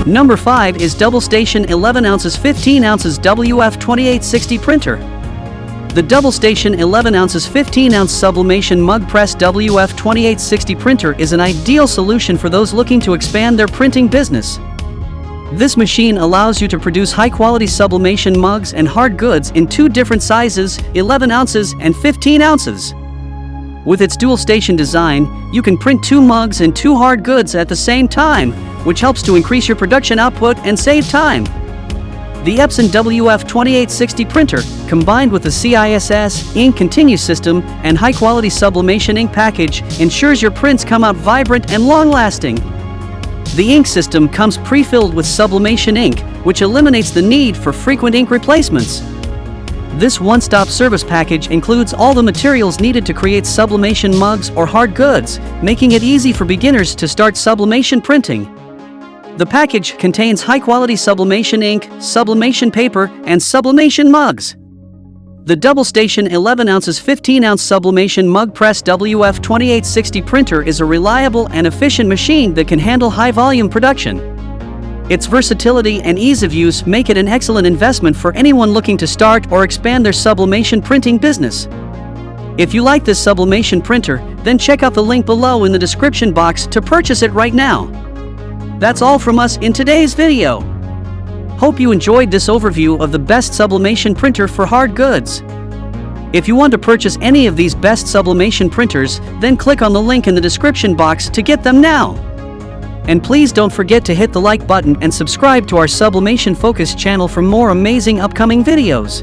Number 5 is Double Station 11 ounces 15 ounces WF-2860 printer. The Double Station 11 ounces 15 ounce Sublimation mug press WF-2860 printer is an ideal solution for those looking to expand their printing business. This machine allows you to produce high-quality sublimation mugs and hard goods in 2 different sizes, 11 ounces and 15 ounces. With its dual-station design, you can print 2 mugs and 2 hard goods at the same time, which helps to increase your production output and save time. The Epson WF-2860 printer, combined with the CISS ink continuous system and high-quality sublimation ink package, ensures your prints come out vibrant and long-lasting. The ink system comes pre-filled with sublimation ink, which eliminates the need for frequent ink replacements. This one-stop service package includes all the materials needed to create sublimation mugs or hard goods, making it easy for beginners to start sublimation printing. The package contains high-quality sublimation ink, sublimation paper, and sublimation mugs. The Double Station 11 ounces 15 ounce Sublimation mug press WF-2860 printer is a reliable and efficient machine that can handle high-volume production. Its versatility and ease of use make it an excellent investment for anyone looking to start or expand their sublimation printing business. If you like this sublimation printer, then check out the link below in the description box to purchase it right now. That's all from us in today's video. Hope you enjoyed this overview of the best sublimation printer for hard goods. If you want to purchase any of these best sublimation printers, then click on the link in the description box to get them now. And please don't forget to hit the like button and subscribe to our Sublimation Focus channel for more amazing upcoming videos.